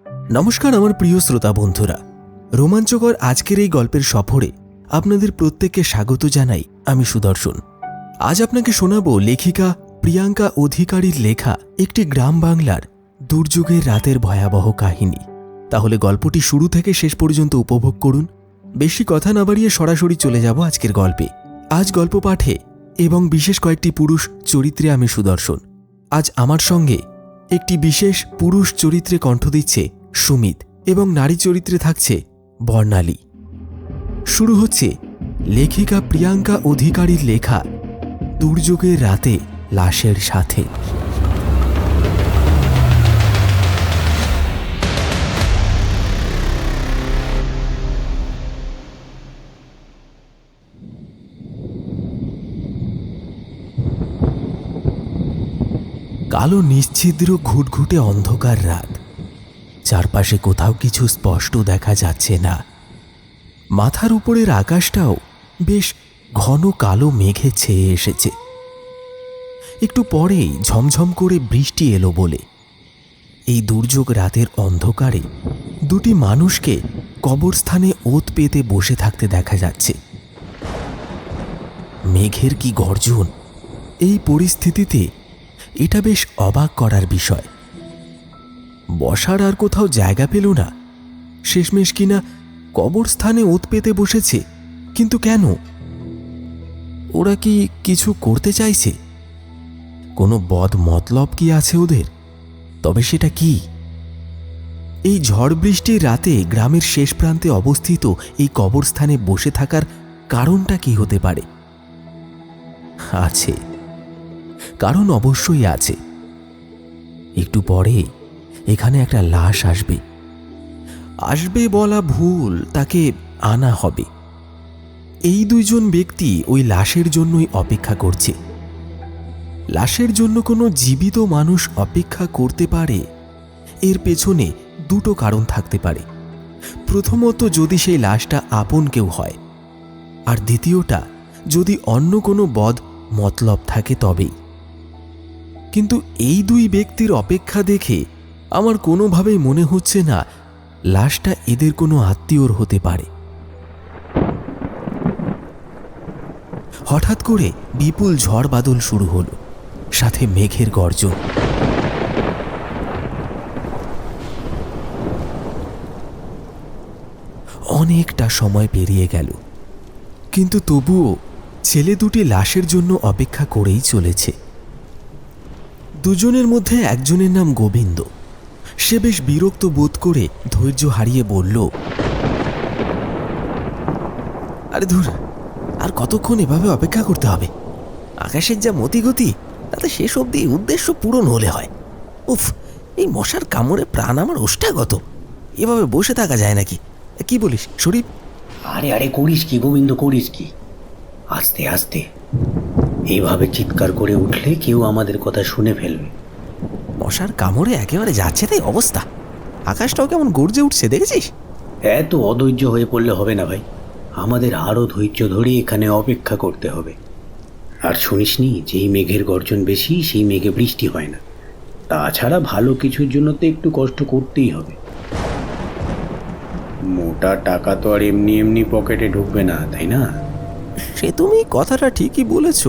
নমস্কার আমার প্রিয় শ্রোতা বন্ধুরা, রোমাঞ্চকর আজকের এই গল্পের সফরে আপনাদের প্রত্যেককে স্বাগত জানাই। আমি সুদর্শন। আজ আপনাকে শোনাবো লেখিকা প্রিয়াঙ্কা অধিকারীর লেখা একটি গ্রাম বাংলার দুর্যোগের রাতের ভয়াবহ কাহিনী। তাহলে গল্পটি শুরু থেকে শেষ পর্যন্ত উপভোগ করুন। বেশি কথা না বাড়িয়ে সরাসরি চলে যাব আজকের গল্পে। আজ গল্প পাঠে এবং বিশেষ কয়েকটি পুরুষ চরিত্রে আমি সুদর্শন। আজ আমার সঙ্গে একটি বিশেষ পুরুষ চরিত্রে কণ্ঠ দিচ্ছে সুমিত এবং নারী চরিত্রে থাকছে বর্ণালী। শুরু হচ্ছে লেখিকা প্রিয়াঙ্কা অধিকারীর লেখা দুর্যোগের রাতে লাশের সাথে। কালো নিশ্ছিদ্র ঘুটঘুটে অন্ধকার রাত। চারপাশে কোথাও কিছু স্পষ্ট দেখা যাচ্ছে না। মাথার উপরের আকাশটাও বেশ ঘন কালো মেঘে ছেয়ে এসেছে। একটু পরেই ঝমঝম করে বৃষ্টি এলো বলে এই দুর্যোগ রাতের অন্ধকারে দুটি মানুষকে কবরস্থানে ওত পেতে বসে থাকতে দেখা যাচ্ছে। মেঘের কি গর্জন! এই পরিস্থিতিতে এটা বেশ অবাক করার বিষয়। বসার আর কোথাও জায়গা পেল না, শেষমেশ কিনা কবরস্থানে ওত পেতে বসেছে। কিন্তু কেন? ওরা কি কিছু করতে চাইছে? কোনো বদ মতলব কি আছে ওদের? তবে সেটা কি? এই ঝড় বৃষ্টির রাতে গ্রামের শেষ প্রান্তে অবস্থিত এই কবরস্থানে বসে থাকার কারণটা কি হতে পারে? আছে, কারণ অবশ্যই আছে। একটু পরে এখানে একটা লাশ আসবে। আসবে বলা ভুল, তাকে আনা হবে। এই দুইজন ব্যক্তি ওই লাশের জন্যই অপেক্ষা করছে। লাশের জন্য কোনো জীবিত মানুষ অপেক্ষা করতে পারে, এর পেছনে দুটো কারণ থাকতে পারে। প্রথমত, যদি সেই লাশটা আপন কেউ হয়, আর দ্বিতীয়টা, যদি অন্য কোনো বদ মতলব থাকে তবেই। কিন্তু এই দুই ব্যক্তির অপেক্ষা দেখে আমার কোনোভাবেই মনে হচ্ছে না লাশটা এদের কোনো আত্মীয়র হতে পারে। হঠাৎ করে বিপুল ঝড় বাদল শুরু হলো, সাথে মেঘের গর্জন। অনেকটা সময় পেরিয়ে গেল, কিন্তু তবুও ছেলে দুটি লাশের জন্য অপেক্ষা করেই চলেছে। দুজনের মধ্যে একজনের নাম গোবিন্দ। সে বেশ বিরক্ত বোধ করে ধৈর্য হারিয়ে বলল, আরে ধুর, আর কতক্ষণ এভাবে অপেক্ষা করতে হবে? আকাশের যা মতিগতি, তাতে শেষ অবধি উদ্দেশ্য পূরণ হলে হয়। উফ, এই মশার কামড়ে প্রাণ আমার ওষ্ঠাগত। এভাবে বসে থাকা যায় নাকি? কি বলিস শরীফ? আরে আরে করিস কি গোবিন্দ, করিস কি? আস্তে আস্তে। এইভাবে চিৎকার করে উঠলে কেউ আমাদের কথা শুনে ফেলবে। মশার কামড়ে একেবারে যাচ্ছে তাই অবস্থা। আকাশটাও কেমন গর্জে উঠছে, দেখেছিস? এত অধৈর্য হয়ে পড়লে হবে না ভাই, আমাদের আরও ধৈর্য ধরে এখানে অপেক্ষা করতে হবে। আর শুনিসনি, যেই মেঘের গর্জন বেশি সেই মেঘে বৃষ্টি হয় না। তাছাড়া ভালো কিছুর জন্য তো একটু কষ্ট করতেই হবে। মোটা টাকা তো আর এমনি এমনি পকেটে ঢুকবে না, তাই না? সে তুমি কথাটা ঠিকই বলেছ।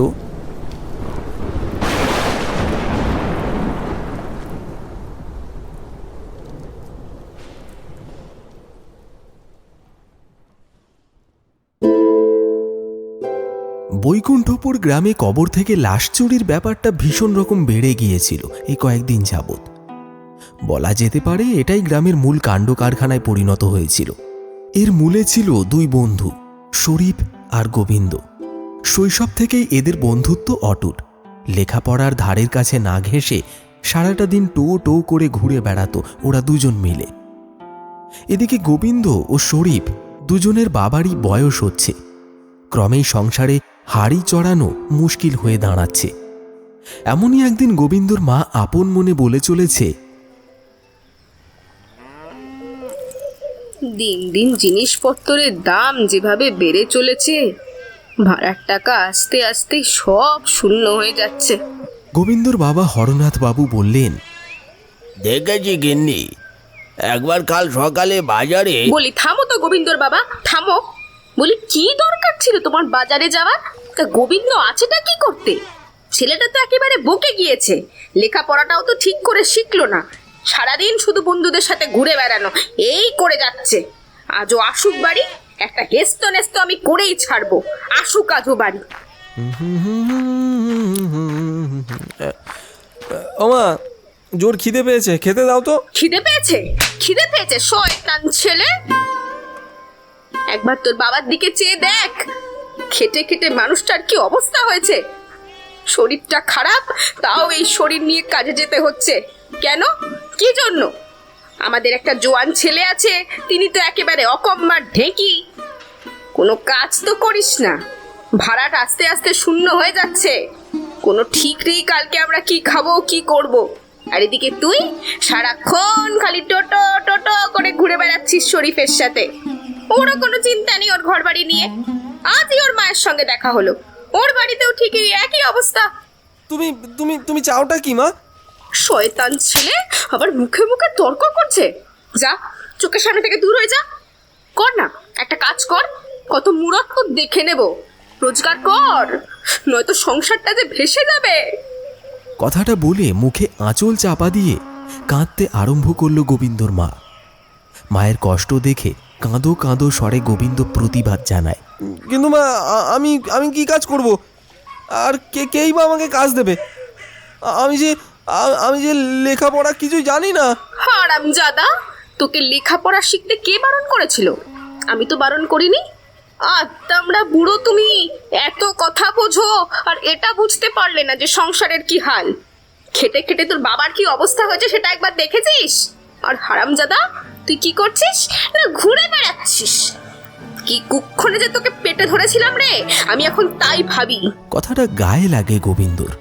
বৈকুণ্ঠপুর গ্রামে কবর থেকে লাশ চুরির ব্যাপারটা ভীষণ রকম বেড়ে গিয়েছিল এই কয়েকদিন যাবৎ। বলা যেতে পারে এটাই গ্রামের মূল কাণ্ড কারখানায় পরিণত হয়েছিল। এর মূলে ছিল দুই বন্ধু, শরীফ আর গোবিন্দ। শৈশব থেকেই এদের বন্ধুত্ব অটুট। লেখাপড়ার ধারের কাছে না ঘেঁষে সারাটা দিন টো টো করে ঘুরে বেড়াতো ওরা দুজন মিলে। এদিকে গোবিন্দ ও শরীফ দুজনের বাবারই বয়স হচ্ছে। ক্রমেই সংসারে হাড়ি চড়ানো মুশকিল হয়ে দাঁড়াচ্ছে। এমনই একদিন গোবিন্দর মা আপন মনে বলে চলেছে, দিন দিন জিনিসপত্রের দাম যেভাবে বেড়ে চলেছে, ভাড়ার টাকা আস্তে আস্তে সব শূন্য হয়ে যাচ্ছে। গোবিন্দর বাবা হরনাথ বাবু বললেন, দেখেছি গিন্নি, একবার কাল সকালে বাজারে বলি থামো তো গোবিন্দর বাবা, থামো। বলি কি দরকার ছিল তোমার বাজারে যাওয়ার? তা গোবিন্দ আছেটা কি করতে? ছেলেটা তো একেবারে বকে গিয়েছে, লেখাপড়াটাও তো ঠিক করে শিখলো না, সারাদিন শুধু বন্ধুদের সাথে ঘুরে বেড়ানো এই করে যাচ্ছে। আজও আসুক বাড়ি, একটা হেস্ত নেস্ত আমি করেই ছাড়বো। আসুক আজও বাড়ি। ওমা, জোর খিদে পেয়েছে, খেতে দাও তো। খিদে পেয়েছে? খিদে পেয়েছে শয়তান ছেলে! একবার তোর বাবার দিকে চেয়ে দেখ, খেটে খেটে মানুষটার কি অবস্থা হয়েছে। শরীরটা খারাপ, তাও এই শরীর নিয়ে কাজে যেতে হচ্ছে। কেন? কি জন্য? আমাদের একটা জোয়ান ছেলে আছে, তিনি তো একেবারে অকম্মার ঢেঁকি। কোনো কাজ তো করিস না, ভাড়াটা আস্তে আস্তে শূন্য হয়ে যাচ্ছে। কোনো ঠিক নেই কালকে আমরা কি খাবো কি করব। আর এদিকে তুই সারাক্ষণ খালি টোটো টোটো করে ঘুরে বেড়াচ্ছিস শরীফের সাথে। ওরও কোনো চিন্তা নেই ওর ঘর বাড়ি নিয়ে। আজই ওর মায়ের সঙ্গে দেখা হলো, ওর বাড়িতেও ঠিকই একই অবস্থা। তুমি তুমি তুমি চাওটা কি মা? শয়তান ছেলে আবার মুখে মুখে তর্ক করছে। যা, চোখের সামনে থেকে দূর হয়ে যা। কর না, একটা কাজ কর, কত মুরত তো দেখে নেব। রোজগার কর, নয়তো সংসারটা যে ভেসে যাবে। কথাটা বলে মুখে আঁচল চাপা দিয়ে কাঁদতে আরম্ভ করল গোবিন্দর মা। মায়ের কষ্ট দেখে কাঁদো কাঁদো স্বরে গোবিন্দ প্রতিবাদ জানায়। কিন্তু মা, আমি আমি কি কাজ করব? আর কেই বা আমাকে কাজ দেবে? আমি যে লেখাপড়া কিছুই জানি না। হারামজাদা, তোকে লেখাপড়া শিখতে কে বারণ করেছিল? আমি তো বারণ করিনি। আত্মামরা বুড়ো তুমি, এত কথা বোঝো আর এটা বুঝতে পারলে না যে সংসারের কি হাল। খেটে খেটে তোর বাবার কি অবস্থা হয়েছে সেটা একবার দেখেছিস? আর হারামজাদা, তুই কি করছিস? না ঘুরে বেড়াচ্ছিস। কি কুক্ষণে যে তোকে পেটে ধরেছিলাম রে, আমি এখন তাই ভাবি। কথাটা গায়ে লাগে গোবিন্দর।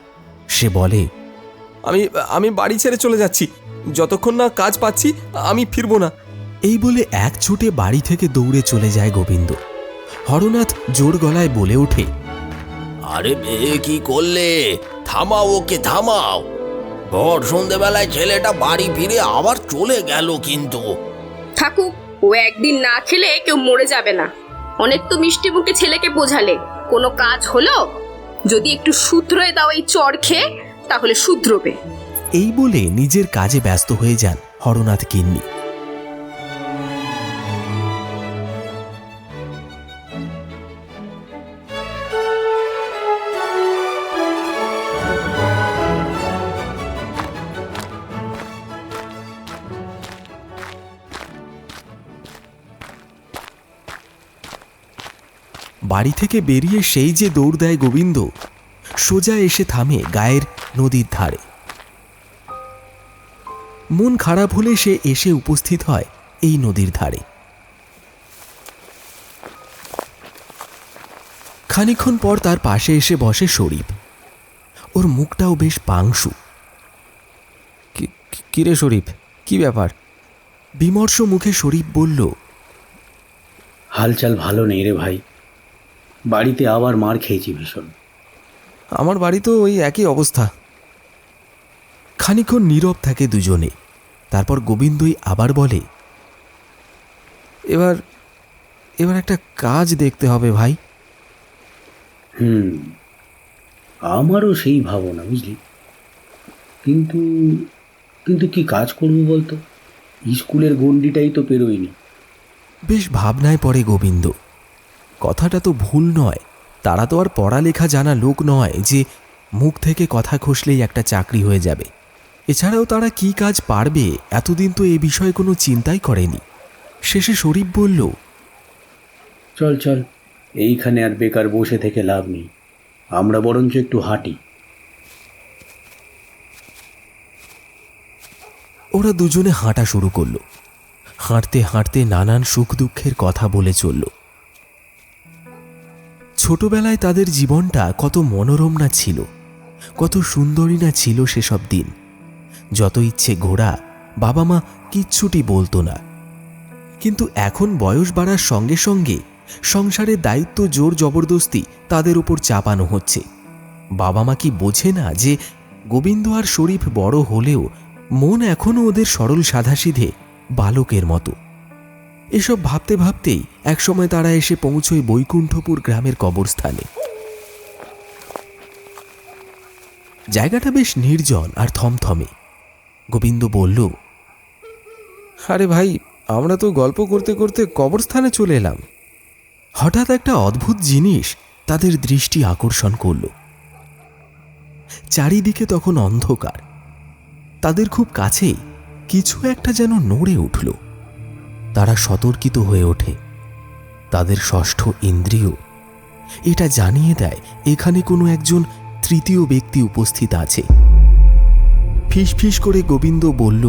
সে বলে, আমি আমি বাড়ি ছেড়ে চলে যাচ্ছি, যতক্ষণ না কাজ পাচ্ছি আমি ফিরবো না। এই বলে এক ছুটে বাড়ি থেকে দৌড়ে চলে যায় গোবিন্দ। হরনাথ জোর গলায় বলে ওঠে, আরে এ কি করলে? থামাও ওকে, থামাও। ভোর সন্ধেবেলায় ছেলেটা বাড়ি ফিরে আবার চলে গেল কিন্তু। থাকুক, ও একদিন না খেলে কেউ মরে যাবে না। অনেক তো মিষ্টি মুখে ছেলেকে বোঝালে, কোনো কাজ হলো? যদি একটু শুধরে দাও এই চর খেয়ে, তাহলে শুধরবে। এই বলে নিজের কাজে ব্যস্ত হয়ে যান হরনাথ গিন্নি। বাড়ি থেকে বেরিয়ে সেই যে দৌড় দেয় গোবিন্দ, সোজা এসে থামে গায়ের নদীর ধারে। মন খারাপ হলে সে এসে উপস্থিত হয় এই নদীর ধারে। খানিকক্ষণ পর তার পাশে এসে বসে শরীফ। ওর মুখটাও বেশ পাংশু। কিরে শরীফ, কি ব্যাপার? বিমর্ষ মুখে শরীফ বলল, হালচাল ভালো নেই রে ভাই, বাড়িতে আবার মার খেয়েছি ভীষণ। আমার বাড়ি তো ওই একই অবস্থা। খানিকক্ষণ নীরব থাকে দুজনে। তারপর গোবিন্দই আবার বলে, এবার একটা কাজ দেখতে হবে ভাই। আমারও সেই ভাবনা, বুঝলি। কিন্তু কিন্তু কি কাজ করবো বলতো? স্কুলের গণ্ডিটাই তো পেরোয়নি। বেশ ভাবনায় পড়ে গোবিন্দ। কথাটা তো ভুল নয়, তারা তো আর পড়ালেখা জানা লোক নয় যে মুখ থেকে কথা খসলেই একটা চাকরি হয়ে যাবে। এছাড়াও তারা কি কাজ পারবে এতদিন তো এ বিষয়ে কোনো চিন্তাই করেনি। শেষে শরীফ বলল, চল চল, এইখানে আর বেকার বসে থেকে লাভ নেই, আমরা বরঞ্চ একটু হাঁটি। ওরা দুজনে হাঁটা শুরু করলো। হাঁটতে হাঁটতে নানান সুখ দুঃখের কথা বলে চলল। ছোটবেলায় তাদের জীবনটা কত মনোরম না ছিল, কত সুন্দরী না ছিল সেসব দিন। যত ইচ্ছে ঘোরা, বাবা মা কিচ্ছুটি বলতো না। কিন্তু এখন বয়স বাড়ার সঙ্গে সঙ্গে সংসারের দায়িত্ব জোর জবরদস্তি তাদের উপর চাপানো হচ্ছে। বাবা মা কি বোঝে না যে গোবিন্দ আর শরীফ বড় হলেও মন এখনও ওদের সরল সাধাসিধে বালকের মতো। এসব ভাবতে ভাবতেই একসময় তারা এসে পৌঁছয় বৈকুণ্ঠপুর গ্রামের কবরস্থানে। জায়গাটা বেশ নির্জন আর থমথমে। গোবিন্দ বলল, আরে ভাই, আমরা তো গল্প করতে করতে কবরস্থানে চলে এলাম। হঠাৎ একটা অদ্ভুত জিনিস তাদের দৃষ্টি আকর্ষণ করল। চারিদিকে তখন অন্ধকার। তাদের খুব কাছেই কিছু একটা যেন নড়ে উঠল। তারা সতর্কিত হয়ে ওঠে। তাদের ষষ্ঠ ইন্দ্রিয় এটা জানিয়ে দেয় এখানে কোনো একজন তৃতীয় ব্যক্তি উপস্থিত আছে। ফিসফিস করে গোবিন্দ বলল,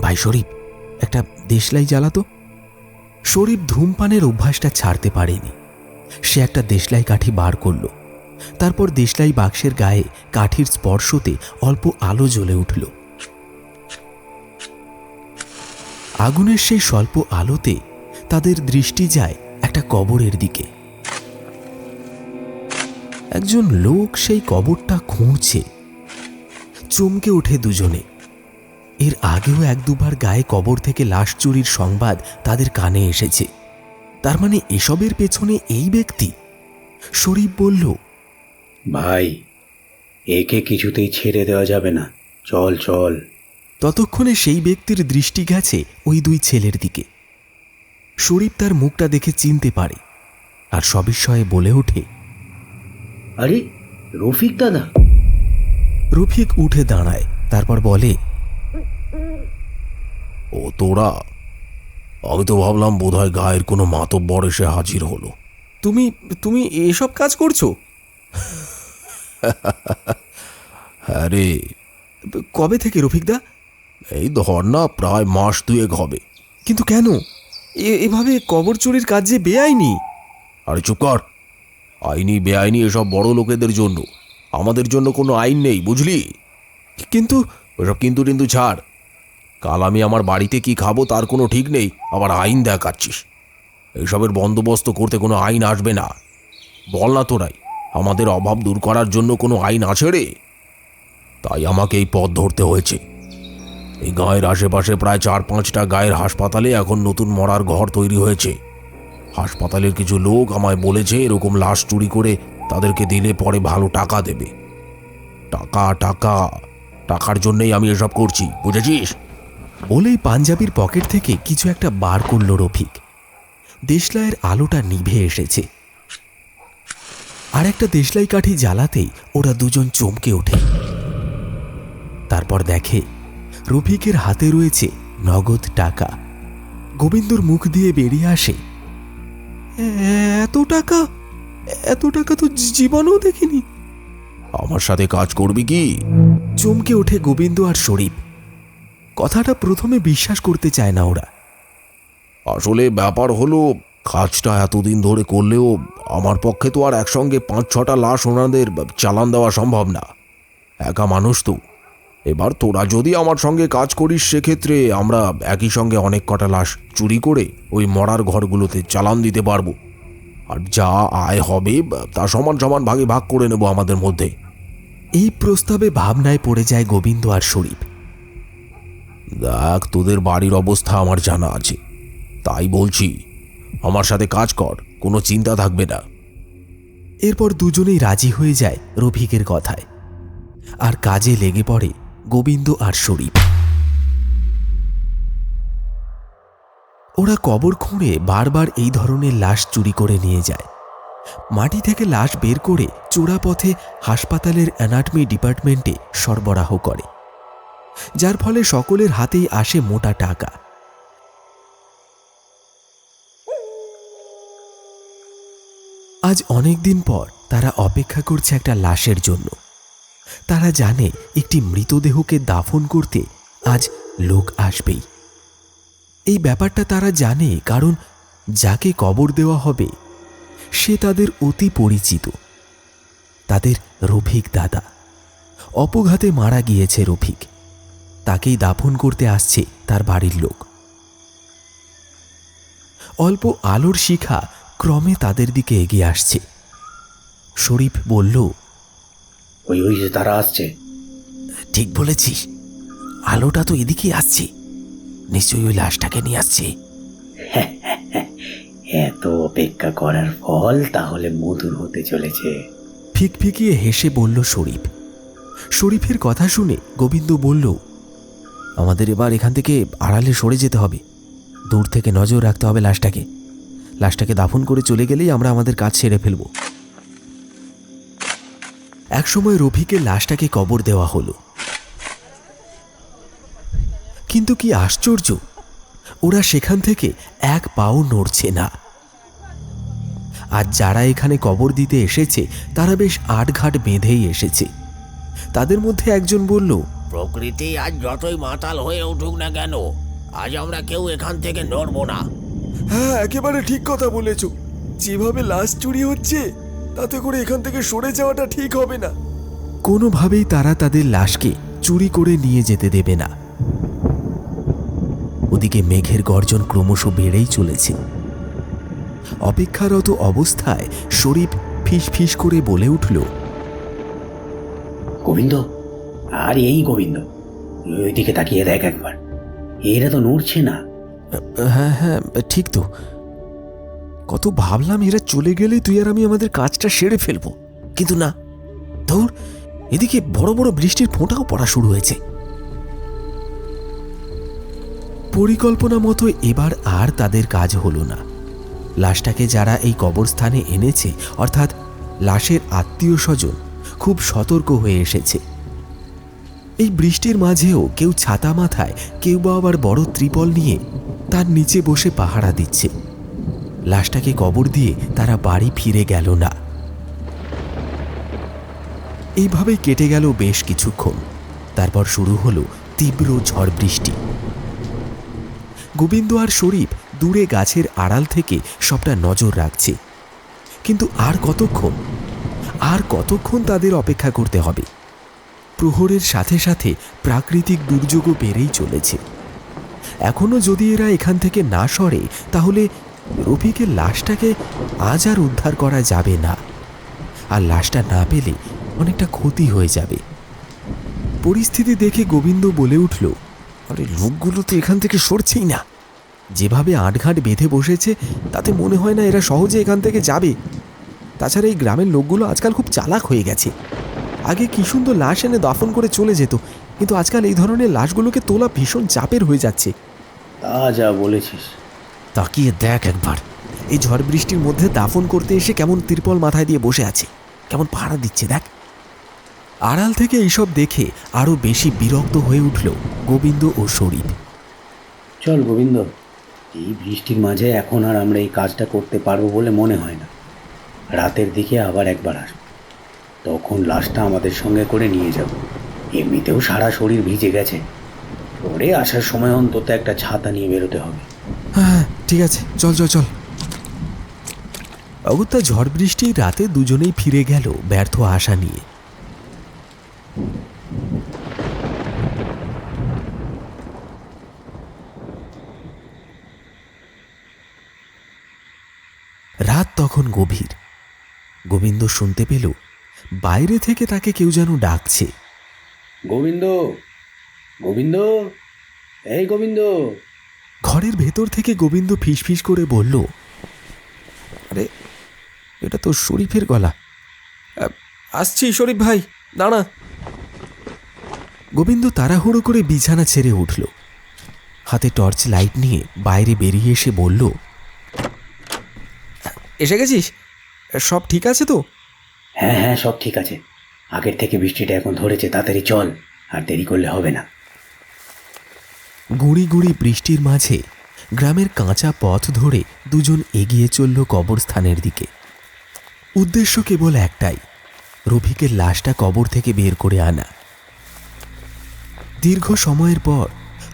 ভাই শরীফ, একটা দেশলাই জ্বালাতো। শরীফ ধূমপানের অভ্যাসটা ছাড়তে পারেনি। সে একটা দেশলাই কাঠি বার করল। তারপর দেশলাই বাক্সের গায়ে কাঠির স্পর্শতে অল্প আলো জ্বলে উঠল। আগুনের সেই স্বল্প আলোতে তাদের দৃষ্টি যায় একটা কবরের দিকে। একজন লোক সেই কবরটা খুঁড়ছে। চমকে ওঠে দুজনে। এর আগেও এক দুবার গায়ে কবর থেকে লাশ চুরির সংবাদ তাদের কানে এসেছে। তার মানে এসবের পেছনে এই ব্যক্তি। শরীফ বলল, ভাই, একে কিছুতেই ছেড়ে দেওয়া যাবে না, চল চল। ততক্ষণে সেই ব্যক্তির দৃষ্টি গেছে ওই দুই ছেলের দিকে। শরীফ তার মুখটা দেখে চিনতে পারে আর সবিস্ময়ে বলে ওঠে, আরে রফিক দাদা। রফিক উঠে দাঁড়ায়, তারপর বলে, ও তোরা, আমি তো ভাবলাম বোধহয় গায়ের কোনো মাতব্বর এসে হাজির হলো। তুমি তুমি এসব কাজ করছো? হ্যাঁ রে, কবে থেকে রফিকদা? এই ধর না, প্রায় মাস দুয়েক হবে। কিন্তু কেন? এভাবে কবর চুরির কাজ যে বেআইনি। আরে চুপ কর। আইনি বেআইনি এসব বড় লোকেদের জন্য, আমাদের জন্য কোনো আইন নেই, বুঝলি? কিন্তু ওসব কিন্তু কিন্তু ছাড়। কাল আমি আমার বাড়িতে কি খাবো তার কোনো ঠিক নেই, আবার আইন দেখাচ্ছিস। এইসবের বন্দোবস্ত করতে কোনো আইন আসবে না। বল না তোরাই, আমাদের অভাব দূর করার জন্য কোনো আইন আছে রে? তাই আমাকে এই পথ ধরতে হয়েছে। এই গাঁয়ের আশেপাশে প্রায় 4-5টা গায়ের হাসপাতালে এখন নতুন মরার ঘর তৈরি হয়েছে। হাসপাতালের কিছু লোক আমায় বলেছে এরকম লাশ চুরি করে তাদেরকে দিলে পরে ভালো টাকা দেবে। টাকা টাকা, টাকার জন্যই আমি এসব করছি, বুঝেছিস? বলেই পাঞ্জাবির পকেট থেকে কিছু একটা বার করল রফিক। দেশলাইয়ের আলোটা নিভে এসেছে। আর একটা দেশলাই কাঠি জ্বালাতেই ওরা দুজন চমকে ওঠে। তারপর দেখে রফিকের হাতে রয়েছে নগদ টাকা। গোবিন্দর মুখ দিয়ে বেরিয়ে আসে, এত টাকা? এত টাকা তো জীবনেও দেখিনি। আমার সাথে কাজ করবি কি? চমকে ওঠে গোবিন্দ আর শরীফ। কথাটা প্রথমে বিশ্বাস করতে চায় না ওরা। আসলে ব্যাপার হলো, কাজটা এতদিন ধরে করলেও আমার পক্ষে তো আর একসঙ্গে 5-6টা লাশ ওনাদের চালান দেওয়া সম্ভব না। একা মানুষ তো। এবার তোরা যদি আমার সঙ্গে কাজ করিস, সেক্ষেত্রে আমরা একই সঙ্গে অনেক কটা লাশ চুরি করে ওই মরার ঘরগুলোতে চালান দিতে পারবো। আর যা আয় হবে তা সমান সমান ভাগে ভাগ করে নেব আমাদের মধ্যে। এই প্রস্তাবে ভাবনায় পড়ে যায় গোবিন্দ আর শরীফ। দেখ, তোদের বাড়ির অবস্থা আমার জানা আছে, তাই বলছি আমার সাথে কাজ কর, কোনো চিন্তা থাকবে না। এরপর দুজনেই রাজি হয়ে যায় রফিকের কথায়, আর কাজে লেগে পড়ে গোবিন্দ আর শরীফ। ওরা কবর খুঁড়ে বারবার এই ধরনের লাশ চুরি করে নিয়ে যায়। মাটি থেকে লাশ বের করে চোরাপথে হাসপাতালের অ্যানাটমি ডিপার্টমেন্টে সরবরাহ করে, যার ফলে সকলের হাতেই আসে মোটা টাকা। আজ অনেক দিন পর তারা অপেক্ষা করছে একটা লাশের জন্য। তারা জানে একটি মৃতদেহকে দাফন করতে আজ লোক আসবেই। এই ব্যাপারটা তারা জানে কারণ যাকে কবর দেওয়া হবে সে তাদের অতি পরিচিত, তাদের রফিক দাদা। অপঘাতে মারা গিয়েছে রফিক, তাকেই দাফন করতে আসছে তার বাড়ির লোক। অল্প আলোর শিখা ক্রমে তাদের দিকে এগিয়ে আসছে। শরীফ বলল, ওই ওই যে তারা আসছে। ঠিক বলেছিস, আলোটা তো এদিকেই আসছে। নিশ্চয়ই ওই লাশটাকে নিয়ে আসছে। এত অপেক্ষা করার ফল তাহলে মধুর হতে চলেছে। ফিকফিকিয়ে হেসে বলল শরীফ। শরীফের কথা শুনে গোবিন্দ বলল, আমাদের এবার এখান থেকে আড়ালে সরে যেতে হবে। দূর থেকে নজর রাখতে হবে লাশটাকে দাফন করে চলে গেলেই আমরা আমাদের কাজ সেরে ফেলব। একসময় রফিকের লাশটাকে কবর দেওয়া হলো। কিন্তু কি আশ্চর্য, ওরা সেখান থেকে এক পাও নড়ছে না। আর যারা এখানে কবর দিতে এসেছে তারা বেশ আটঘাট বেঁধেই এসেছে। তাদের মধ্যে একজন বলল, প্রকৃতি আজ যতই মাতাল হয়ে উঠুক না কেন, আজ আমরা কেউ এখান থেকে নড়ব না। হ্যাঁ, একেবারে ঠিক কথা বলেছ। যেভাবে লাশ চুরি হচ্ছে তাতে করে এখান থেকে সরে যাওয়াটা ঠিক হবে না। কোনোভাবেই তারা তাদের লাশকে চুরি করে নিয়ে যেতে দেবে না। ওদিকে মেঘের গর্জন ক্রমশ বেড়েই চলেছে। অপেক্ষারত অবস্থায় শরীফ ফিস ফিস করে বলে উঠল, গোবিন্দ, আর এই গোবিন্দ, ওইদিকে তাকিয়ে দেখ একবার, এরা তো নড়ছে না। হ্যাঁ হ্যাঁ, ঠিক তো। কত ভাবলাম এরা চলে গেলে তুই আর আমি আমাদের কাজটা সেরে ফেলবো, কিন্তু না। ধুর, এদিকে বড় বড় বৃষ্টির ফোঁটাও পড়া শুরু হয়েছে। পরিকল্পনা মতো এবার আর তাদের কাজ হলো না। লাশটাকে যারা এই কবরস্থানে এনেছে, অর্থাৎ লাশের আত্মীয় স্বজন, খুব সতর্ক হয়ে এসেছে। এই বৃষ্টির মাঝেও কেউ ছাতা মাথায়, কেউ বা আবার বড় ত্রিপল নিয়ে তার নিচে বসে পাহারা দিচ্ছে। লাশটাকে কবর দিয়ে তারা বাড়ি ফিরে গেল না। এইভাবেই কেটে গেল বেশ কিছুক্ষণ। তারপর শুরু হলো তীব্র ঝড় বৃষ্টি। গোবিন্দ আর শরীফ দূরে গাছের আড়াল থেকে সবটা নজর রাখছে। কিন্তু আর কতক্ষণ তাদের অপেক্ষা করতে হবে। প্রহরের সাথে সাথে প্রাকৃতিক দুর্যোগও বেড়েই চলেছে। এখনো যদি এরা এখান থেকে না সরে, তাহলে রফিকের লাশটাকে আজ আর উদ্ধার করা যাবে না। আর লাশটা না পেলে অনেকটা ক্ষতি হয়ে যাবে। পরিস্থিতি দেখে গোবিন্দ বলে উঠল, আরে লোকগুলো তো এখান থেকে সরছেই না। যেভাবে আটঘাট বেঁধে বসেছে তাতে মনে হয় না এরা সহজে এখান থেকে যাবে। তাছাড়া এই গ্রামের লোকগুলো আজকাল খুব চালাক হয়ে গেছে। আগে কি সুন্দর লাশ এনে দাফন করে চলে যেত, কিন্তু আজকাল এই ধরনের লাশগুলোকে তোলা ভীষণ চাপের হয়ে যাচ্ছে। তা যা বলেছিস। তাকিয়ে দেখ একবার, এই ঝড় বৃষ্টির মধ্যে দাফন করতে এসে কেমন ত্রিপল মাথায় দিয়ে বসে আছে, কেমন পাহারা দিচ্ছে দেখ। আড়াল থেকে এইসব দেখে আরো বেশি বিরক্ত হয়ে উঠল গোবিন্দ ও শরীফ। চল গোবিন্দ, এই বৃষ্টির মাঝে এখন আর আমরা এই কাজটা করতে পারবো বলে মনে হয় না। রাতের দিকে আবার একবার আসবো, তখন লাশটা আমাদের সঙ্গে করে নিয়ে যাব। এমনিতেও সারা শরীর ভিজে গেছে, পরে আসার সময় অন্তত একটা ছাতা নিয়ে বেরোতে হবে। হ্যাঁ ঠিক আছে, চল চল চল। অগত্যা ঝড় বৃষ্টির রাতে দুজনেই ফিরে গেল ব্যর্থ আশা নিয়ে। রাত তখন গভীর। গোবিন্দ শুনতে পেল বাইরে থেকে তাকে কেউ যেন ডাকছে। গোবিন্দ, গোবিন্দ, এই গোবিন্দ। ঘরের ভেতর থেকে গোবিন্দ ফিসফিস করে বলল, আরে এটা তো শরীফের গলা। আসছি শরীফ ভাই, দাঁড়া। গোবিন্দ তাড়াহুড়ো করে বিছানা ছেড়ে উঠল। হাতে টর্চ লাইট নিয়ে বাইরে বেরিয়ে এসে বলল, এসে গেছিস? সব ঠিক আছে তো? হ্যাঁ হ্যাঁ, সব ঠিক আছে। আগের থেকে বৃষ্টিটা এখন ধরেছে, তাড়াতাড়ি চল, আর দেরি করলে হবে না। গুঁড়ি গুঁড়ি বৃষ্টির মাঝে গ্রামের কাঁচা পথ ধরে দুজন এগিয়ে চলল কবরস্থানের দিকে। উদ্দেশ্য কেবল একটাই, রফিকের লাশটা কবর থেকে বের করে আনা। দীর্ঘ সময়ের পর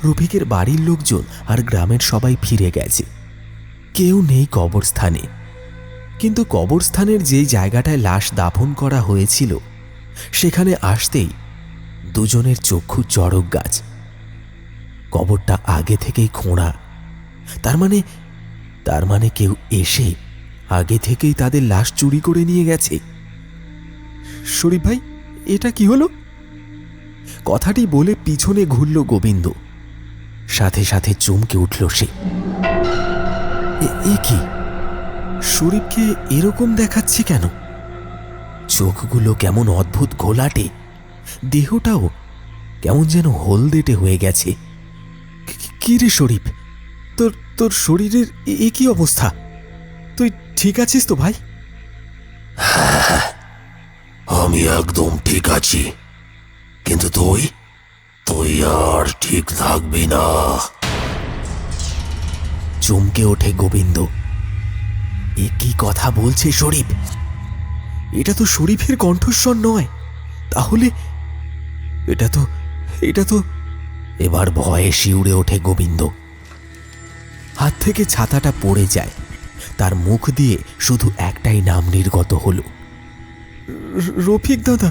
রফিকের বাড়ির লোকজন আর গ্রামের সবাই ফিরে গেছে। কেউ নেই কবরস্থানে। কিন্তু কবরস্থানের যে জায়গাটায় লাশ দাফন করা হয়েছিল সেখানে আসতেই দুজনের চক্ষু চড়ক গাছ। কবরটা আগে থেকেই খোঁড়া। তার মানে কেউ এসে আগে থেকেই তাদের লাশ চুরি করে নিয়ে গেছে। শরীফ ভাই, এটা কি হলো? কথাটি বলে পিছনে ঘুরল গোবিন্দ। সাথে সাথে চমকে উঠল সে। এ কি, শরীফকে এরকম দেখাচ্ছে কেন? চোখগুলো কেমন অদ্ভুত ঘোলাটে, দেহটাও কেমন যেন হলদেটে হয়ে গেছে। কি রে শরীফ, তোর তোর শরীরের এ কি অবস্থা? তুই ঠিক আছিস তো ভাই? আমি একদম ঠিক আছি, কিন্তু তুই তুই আর ঠিক থাকবি না। চমকে ওঠে গোবিন্দ। এ কি কথা বলছে শরীফ? এটা তো শরীফের কণ্ঠস্বর নয়। তাহলে এটা তো এবার ভয়ে শিউরে ওঠে গোবিন্দ। হাত থেকে ছাতাটা পড়ে যায়, তার মুখ দিয়ে শুধু একটাই নাম নির্গত হলো, রফিক দাদা।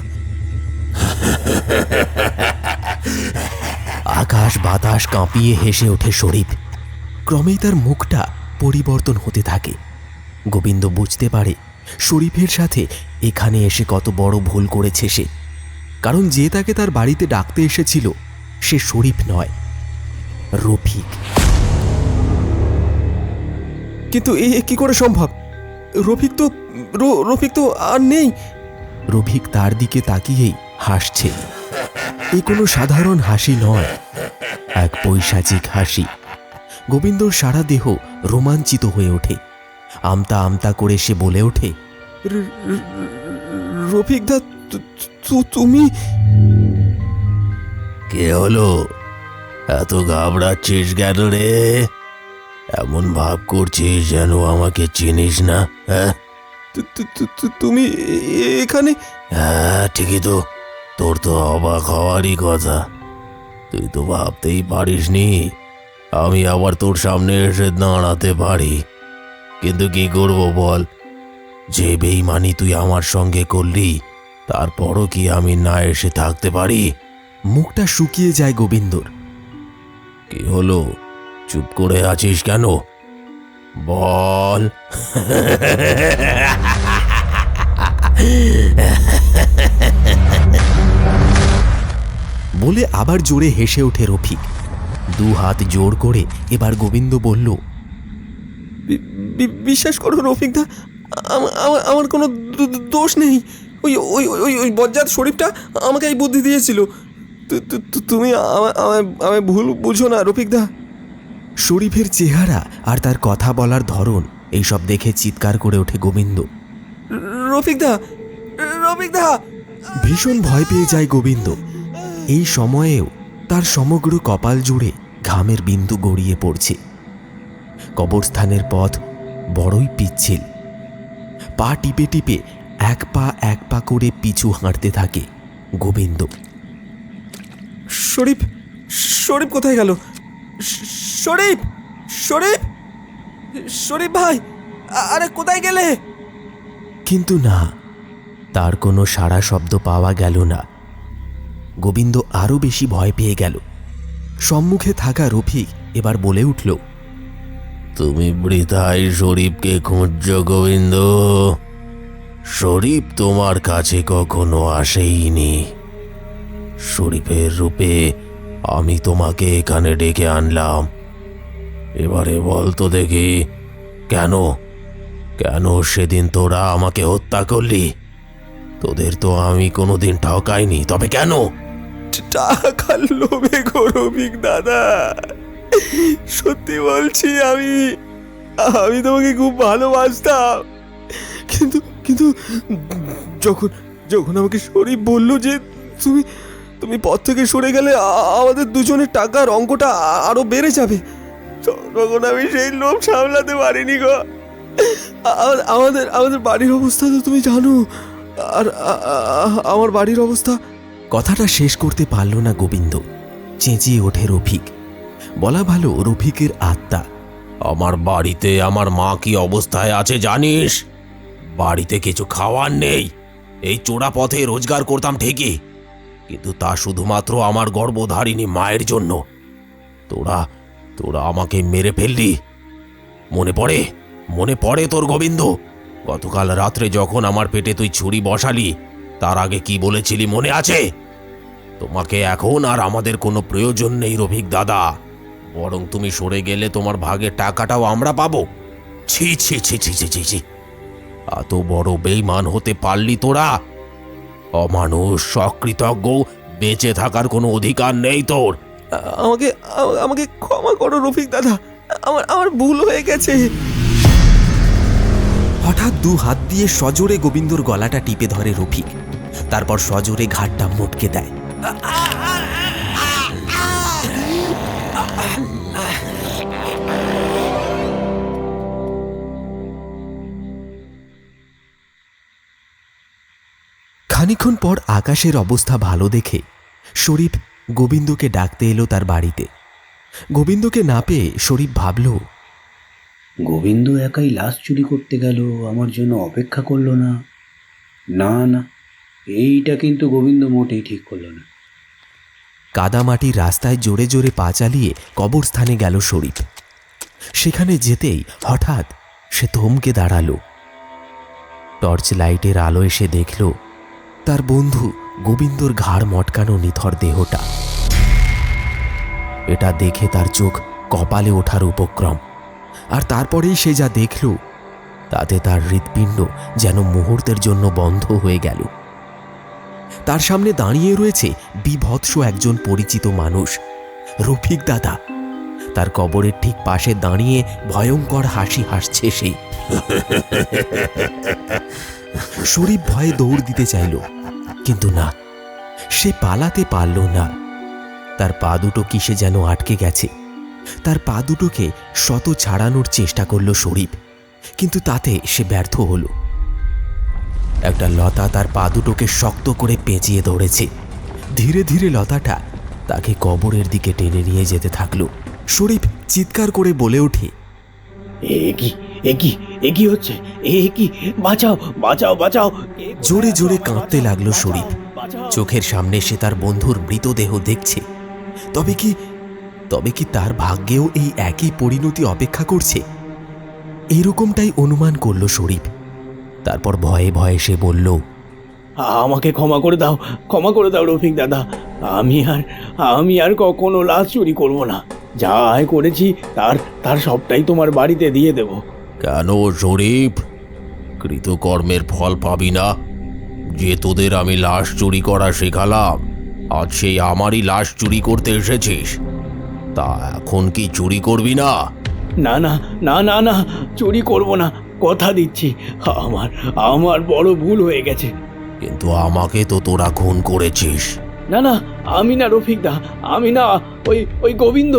আকাশ বাতাস কাঁপিয়ে হেসে ওঠে শরীফ। ক্রমেই তার মুখটা পরিবর্তন হতে থাকে। গোবিন্দ বুঝতে পারে শরীফের সাথে এখানে এসে কত বড় ভুল করেছে সে। কারণ যে তাকে তার বাড়িতে ডাকতে এসেছিল সে শরীফ নয়, রফিক। কিন্তু এ কি করে সম্ভব? রফিক তো আর নেই। রফিক তার দিকে তাকিয়েই হাসছে। এ কোনো সাধারণ হাসি নয়, এক পৈশাচিক হাসি। গোবিন্দর সারা দেহ রোমাঞ্চিত হয়ে ওঠে। আমতা আমতা করে সে বলে ওঠে, রফিক দা, তুমি? কে হলো? এত ঘাবড়াচ্ছিস কেন রে? এমন ভাব করছিস যেন আমাকে চিনিস না। হ্যাঁ, তুমি এখানে? হ্যাঁ ঠিকই তো, তোর তো অবাক হওয়ারই কথা। তুই তো ভাবতেই পারিসনি আমি আবার তোর সামনে এসে দাঁড়াতে পারি। কিন্তু কি করবো বল, যে বেইমানি তুই আমার সঙ্গে করলি তারপরও কি আমি না এসে থাকতে পারি? মুখটা শুকিয়ে যায় গোবিন্দর। কি হলো, চুপ করে আছিস কেন? বল। বলে আবার জোরে হেসে ওঠে রফিক। দু হাত জোর করে এবার গোবিন্দ বলল, বিশ্বাস করো রফিক দা, আমার কোনো দোষ নেই। ওই ওই ওই ওই বজ্জাত শরীফটা আমাকে এই বুদ্ধি দিয়েছিল। তুমি আমায় ভুল বুঝো না রফিক দা। শরীফের চেহারা আর তার কথা বলার ধরন এইসব দেখে চিৎকার করে ওঠে গোবিন্দ, রফিক দা, রফিক দা! ভীষণ ভয় পেয়ে যায় গোবিন্দ। এই সময়েও তার সমগ্র কপাল জুড়ে ঘামের বিন্দু গড়িয়ে পড়ছে। কবরস্থানের পথ বড়ই পিচ্ছিল। পা টিপে টিপে এক পা করে পিছু হাঁটতে থাকে গোবিন্দ। শরীফ কোথায় গেল? শরীফ ভাই, আরে কোথায় গেলে? কিন্তু না, তার কোনো সাড়া শব্দ পাওয়া গেল না। গোবিন্দ আরো বেশি ভয় পেয়ে গেল। সম্মুখে থাকা রফিক এবার বলে উঠল, তুমি বৃথাই শরীফকে খুঁজছো গোবিন্দ। শরীফ তোমার কাছে কখনো আসেইনি। শরীফের রূপে আমি তোমাকে এখানে ডেকে আনলাম। এবারে বল তো দেখি, কেন সেদিন তোরা আমাকে হত্যা করলি? তোদের তো আমি কোনোদিন ঠকাইনি, তবে কেন? টাকার লোভে গো রফিক দাদা। সত্যি বলছি, আমি তোমাকে খুব ভালোবাসতাম। কিন্তু যখন আমাকে শরীফ বলল যে তুমি পথ থেকে সরে গেলে আমাদের দুজনের টাকার অঙ্কটা আরো বেড়ে যাবে, তখন আমি সেই লোভ সামলাতে পারিনি গো। আমাদের বাড়ির অবস্থা তো তুমি জানো, আর আমার বাড়ির অবস্থা। কথাটা শেষ করতে পারল না গোবিন্দ। চেঁচিয়ে ওঠে রফিক। বলা ভালো রফিকের আত্মা। আমার বাড়িতে আমার মা কি অবস্থায় আছে জানিস? বাড়িতে কিছু খাওয়ার নেই। এই চোরা পথে রোজগার করতাম ঠিকই, কিন্তু তা শুধুমাত্র আমার গর্ভধারিণী মায়ের জন্য। তোরা আমাকে মেরে ফেললি। মনে পড়ে তোর গোবিন্দ? গতকাল রাত্রে যখন আমার পেটে তুই ছুরি বসালি, তার আগে কি বলেছিলি মনে আছে? তোমাকে এখন আর আমাদের কোনো প্রয়োজন নেই রফিক দাদা। বরং তুমি সরে গেলে তোমার ভাগের টাকাটাও আমরা পাবো। ছি ছি ছি ছি ছি ছি ছি, এত বড় বেঈমান হতে পারলি তোরা? অমানুষ, অকৃতজ্ঞ, বেঁচে থাকার কোনো অধিকার নেই তোর। আমাকে আমাকে ক্ষমা করো রফিক দাদা, আমার আমার ভুল হয়ে গেছে। হঠাৎ দু হাত দিয়ে সজোরে গোবিন্দর গলাটা টিপে ধরে রফিক, তারপর সজোরে ঘাটটা মোটকে দেয়। খানিকক্ষণ পর আকাশের অবস্থা ভালো দেখে শরীফ গোবিন্দকে ডাকতে এলো তার বাড়িতে। গোবিন্দকে না পেয়ে শরীফ ভাবল, গোবিন্দ একাই লাশ চুরি করতে গেল, আমার জন্য অপেক্ষা করলো না। না না, এইটা কিন্তু গোবিন্দ মোটেই ঠিক করলো না। কাদামাটির রাস্তায় জোরে জোরে পা চালিয়ে কবরস্থানে গেল শরীফ। সেখানে যেতেই হঠাৎ সে থমকে দাঁড়ালো। টর্চ লাইটের আলোয় সে দেখল তার বন্ধু গোবিন্দর ঘাড় মটকানো নিথর দেহটা। এটা দেখে তার চোখ কপালে ওঠার উপক্রম, আর তারপরেই সে যা দেখল তাতে তার হৃৎপিণ্ড যেন মুহূর্তের জন্য বন্ধ হয়ে গেল। তার সামনে দাঁড়িয়ে রয়েছে বিভৎস একজন পরিচিত মানুষ, রফিক দাদা। তার কবরের ঠিক পাশে দাঁড়িয়ে ভয়ঙ্কর হাসি হাসছে সে। শরীফ ভয়ে দৌড় দিতে চাইল, কিন্তু না, সে পালাতে পারল না। তার পা দুটো কিসে যেন আটকে গেছে। তার পা দুটোকে শত ছাড়ানোর চেষ্টা করল শরীফ, কিন্তু তাতে সে ব্যর্থ হল। একটা লতা তার পা দুটোকে শক্ত করে পেঁচিয়ে ধরেছে। ধীরে ধীরে লতাটা তাকে কবরের দিকে টেনে নিয়ে যেতে থাকলো। শরীফ চিৎকার করে বলে ওঠে, এ কি হচ্ছে? এ কি? বাঁচাও বাঁচাও বাঁচাও! জোরে জোরে কাঁদতে লাগলো শরীফ। চোখের সামনে সে তার বন্ধুর মৃতদেহ দেখছে। তবে কি তার ভাগ্যেও এই একই পরিণতি অপেক্ষা করছে? এরকমটাই অনুমান করল শরীফ। তারপর ভয়ে ভয়ে সে বলল, আমাকে ক্ষমা করে দাও রফিক দাদা। আমি আর কখনো লাশ চুরি করব না। যা আয় করেছি তার সবটাই তোমার বাড়িতে দিয়ে দেব। কেন শরীফ, কৃতকর্মের ফল পাবি না? যে তোদের আমি লাশ চুরি করা শেখালাম, আজ সেই আমারই লাশ চুরি করতে এসেছিস। তা এখন কি চুরি করবি না? না না না না না, চুরি করব না, কথা দিচ্ছি। আমার বড় ভুল হয়ে গেছে। কিন্তু আমাকে তো তোরা খুন করেছিস। না না, আমি না রফিক দা, আমি না। ওই গোবিন্দ,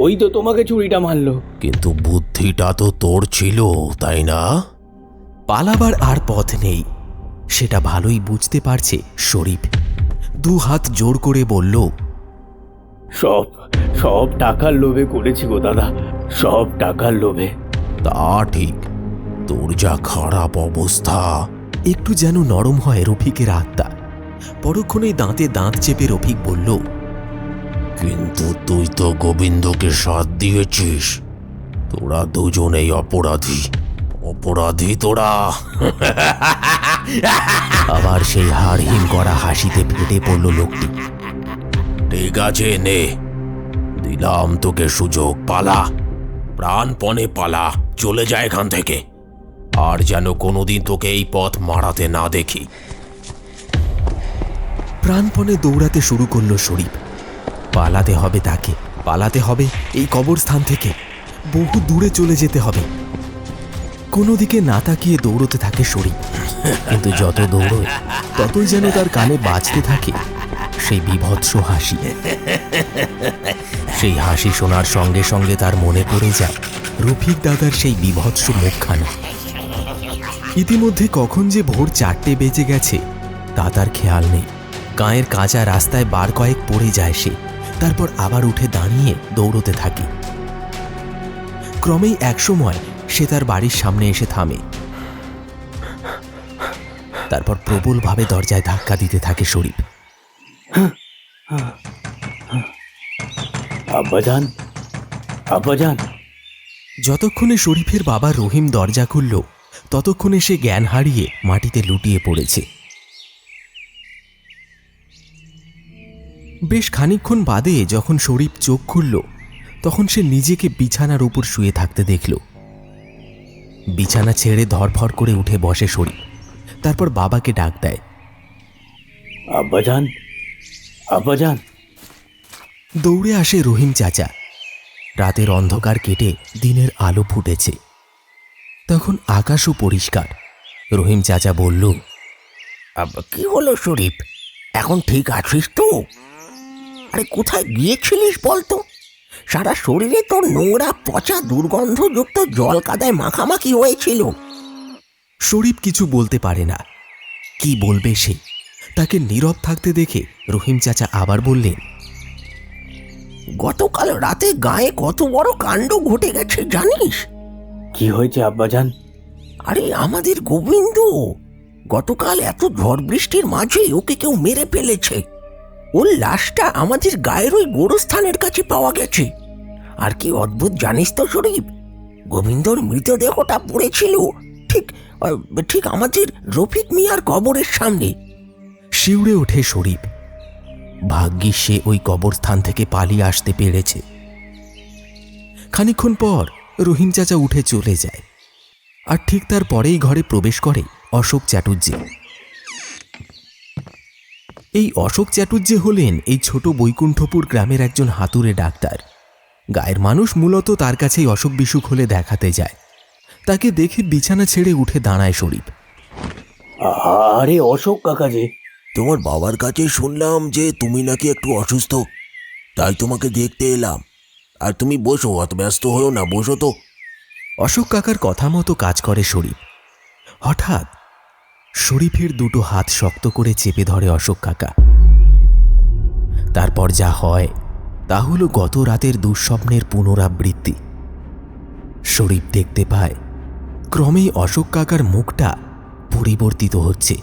ওই তো তোমাকে চুরিটা মারলো। কিন্তু বুদ্ধিটা তো তোর ছিল, তাই না? পালাবার আর পথ নেই, সেটা ভালোই বুঝতে পারছে শরীফ। দু হাত জোর করে বলল, সব টাকার লোভে করেছি গো দাদা, সব টাকার লোভে। তা ঠিক, তোর যা খারাপ অবস্থা। একটু যেন নরম হয় রফিকের আত্মা। পরক্ষণেই দাঁতে দাঁত চেপে রফিক বলল, কিন্তু তুই তো গোবিন্দকে সাথ দিয়েছিস। তোরা দুজনেই অপরাধী তোরা। আবার সেই হাড় হিম করা হাসিতে ফেটে পড়ল লোকটি। ঠিক আছে, নে, দিলাম তোকে সুযোগ। পালা, প্রাণপণে পালা, চলে যায় এখান থেকে। আর যেন কোনোদিন তোকে এই পথ মারাতে না দেখি। প্রাণপণে দৌড়াতে শুরু করল শরীফ। পালাতে হবে তাকে, পালাতে হবে এই কবরস্থান থেকে। বহু দূরে চলে যেতে হবে। কোনো দিকে না তাকিয়ে দৌড়তে থাকে শরীফ, কিন্তু যত দৌড়োয় ততই যেন তার কানে বাজতে থাকে সেই বিভৎস হাসি। সেই হাসি শোনার সঙ্গে সঙ্গে তার মনে পড়ে যায় রফিক দাদার সেই বিভৎস মুখখানা। ইতিমধ্যে কখন যে ভোর 4টে বেজে গেছে তা তার খেয়াল নেই। গাঁয়ের কাঁচা রাস্তায় বার কয়েক পড়ে যায় সে, তারপর আবার উঠে দাঁড়িয়ে দৌড়তে থাকে। ক্রমেই একসময় সে তার বাড়ির সামনে এসে থামে। তারপর প্রবলভাবে দরজায় ধাক্কা দিতে থাকে শরীফ। আব্বাজান। যতক্ষণে শরীফের বাবা রহিম দরজা খুলল, ততক্ষণে সে জ্ঞান হারিয়ে মাটিতে লুটিয়ে পড়েছে। বেশ খানিকক্ষণ বাদে যখন শরীফ চোখ খুলল তখন সে নিজেকে বিছানার উপর শুয়ে থাকতে দেখল। বিছানা ছেড়ে ধরফর করে উঠে বসে শরীফ, তারপর বাবাকে ডাক দেয়। আব্বাজান, আব্বাজান। দৌড়ে আসে রহিম চাচা। রাতের অন্ধকার কেটে দিনের আলো ফুটেছে। তখন আকাশও পরিষ্কার। রহিম চাচা বলল, কি হলো শরীফ, এখন ঠিক আছিস তো? আরে কোথায় গিয়েছিলিস বলতো? সারা শরীরে তোর নোংরা পচা দুর্গন্ধযুক্ত জল কাদায় মাখামাখি হয়েছিল। শরীফ কিছু বলতে পারে না। কি বলবে সে? তাকে নীরব থাকতে দেখে রহিম চাচা আবার বললেন, গতকাল রাতে গায়ে কত বড় কাণ্ড ঘটে গেছে জানিস? কি হয়েছে আব্বাজান? আরে আমাদের গোবিন্দ গতকাল এত ঝড় বৃষ্টির মাঝে ওকে কেউ মেরে ফেলেছে। ওর লাশটা আমাদের গায়ের ওই গোরস্থানের কাছে পাওয়া গেছে। আর কি অদ্ভুত জানিস তো শরীফ, গোবিন্দর মৃতদেহটা পড়েছিল ঠিক ঠিক আমাদের রফিক মিয়ার কবরের সামনে। শিউরে ওঠে শরীফ। ভাগ্যিস সে ওই কবরস্থান থেকে পালিয়ে আসতে পেরেছে। খানিকক্ষণ পর রহিম চাচা উঠে চলে যায়। আর ঠিক তার পরেই ঘরে প্রবেশ করে অশোক চ্যাটুর্যে। এই অশোক চ্যাটুর্যে হলেন এই ছোট বৈকুণ্ঠপুর গ্রামের একজন হাতুড়ে ডাক্তার। গায়ের মানুষ মূলত তার কাছেই অসুখ বিসুখ হলে দেখাতে যায়। তাকে দেখে বিছানা ছেড়ে উঠে দাঁড়ায় শরীফ। আরে অশোক কাকা যে। তোমার বাবার কাছে শুনলাম যে তুমি নাকি একটু অসুস্থ, তাই তোমাকে দেখতে এলাম। আর তুমি বসো, অত ব্যস্ত হও না, বসো তো। অশোক কাকার কথা মতো কাজ করে শরীফ। হঠাৎ শরীফের দুটো হাত শক্ত করে চেপে ধরে অশোক কাকা। তারপর যা হয় তা হলো গত রাতের দুঃস্বপ্নের পুনরাবৃত্তি। শরীফ দেখতে পায় ক্রমেই অশোক কাকার মুখটা পরিবর্তিত হচ্ছে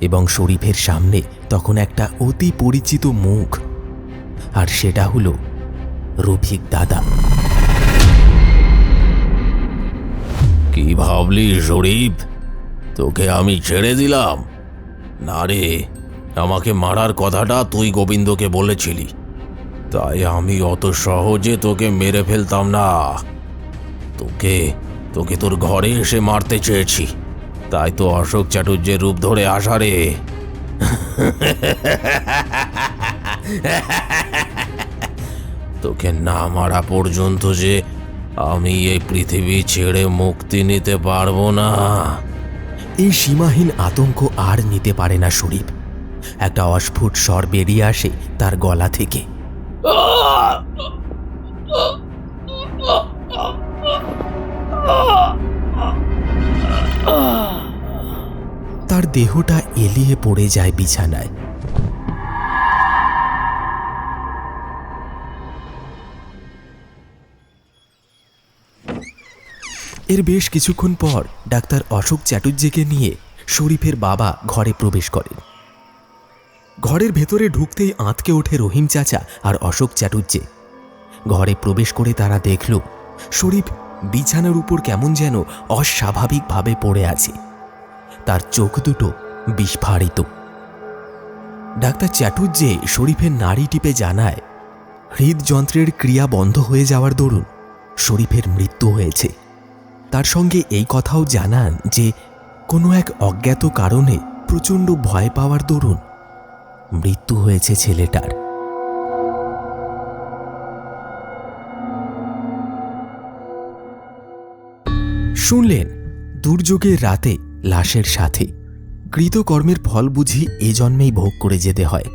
এবং শরীফের সামনে তখন একটা অতি পরিচিত মুখ, আর সেটা হলো রফিক দাদা। কি ভাবলি শরীফ, তোকে আমি ছেড়ে দিলাম? না রে, আমাকে মারার কথাটা তুই গোবিন্দকে বলেছিলি, তাই আমি অত সহজে তোকে মেরে ফেলতাম না। তোকে তোকে তোর ঘরে এসে মারতে চেয়েছি, তাই তো অশোক চ্যাটুর্যের রূপ ধরে আসা রে। তোকে না মারা পর্যন্ত যে আমি এই পৃথিবী ছেড়ে মুক্তি নিতে পারবো না। এই সীমাহীন আতঙ্ক আর নিতে পারে না শরীফ। একটা অস্ফুট স্বর বেরিয়ে আসে তার গলা থেকে। তার দেহটা এলিয়ে পড়ে যায় বিছানায়। এর বেশ কিছুক্ষণ পর ডাক্তার অশোক চ্যাটুর্যেকে নিয়ে শরীফের বাবা ঘরে প্রবেশ করেন। ঘরের ভেতরে ঢুকতেই আঁতকে ওঠে রহিম চাচা আর অশোক চ্যাটুর্যে। ঘরে প্রবেশ করে তারা দেখল শরীফ বিছানার উপর কেমন যেন অস্বাভাবিকভাবে পড়ে আছে। তার চোখ দুটো বিস্ফারিত। ডাক্তার চ্যাটুর্যে শরীফের নাড়ি টিপে জানায় হৃদযন্ত্রের ক্রিয়া বন্ধ হয়ে যাওয়ার দরুন শরীফের মৃত্যু হয়েছে। তার সঙ্গে এই কথাও জানান যে কোনো এক অজ্ঞাত কারণে প্রচণ্ড ভয় পাওয়ার দরুন মৃত্যু হয়েছে ছেলেটার। শুনলেন দুর্যোগের রাতে লাশের সাথে। কৃতকর্মের ফল বুঝি এ জন্মেই ভোগ করে যেতে হয়।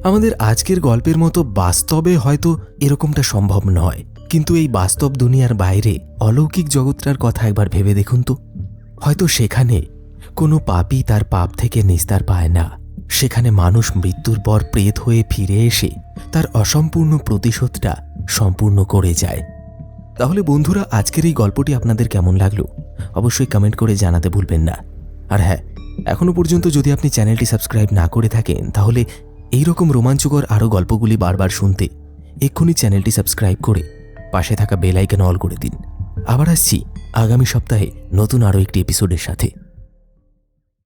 আমাদের আজকের গল্পের মতো বাস্তবে হয়তো এরকমটা সম্ভব নয়, কিন্তু এই বাস্তব দুনিয়ার বাইরে অলৌকিক জগৎটার কথা একবার ভেবে দেখুন তো। হয়তো সেখানে কোনো পাপী তার পাপ থেকে নিস্তার পায় না। সেখানে মানুষ মৃত্যুর পর প্রেত হয়ে ফিরে এসে তার অসম্পূর্ণ প্রতিশোধটা সম্পূর্ণ করে যায়। তাহলে বন্ধুরা, আজকের এই গল্পটি আপনাদের কেমন লাগলো অবশ্যই কমেন্ট করে জানাতে ভুলবেন না। আর হ্যাঁ, এখনও পর্যন্ত যদি আপনি চ্যানেলটি সাবস্ক্রাইব না করে থাকেন তাহলে এই রকম রোমাঞ্চকর আরও গল্পগুলি বারবার শুনতে এক্ষুনি চ্যানেলটি সাবস্ক্রাইব করে পাশে থাকা বেল আইকন অল করে দিন। আবার আসছি আগামী সপ্তাহে নতুন আরও একটি এপিসোডের সাথে।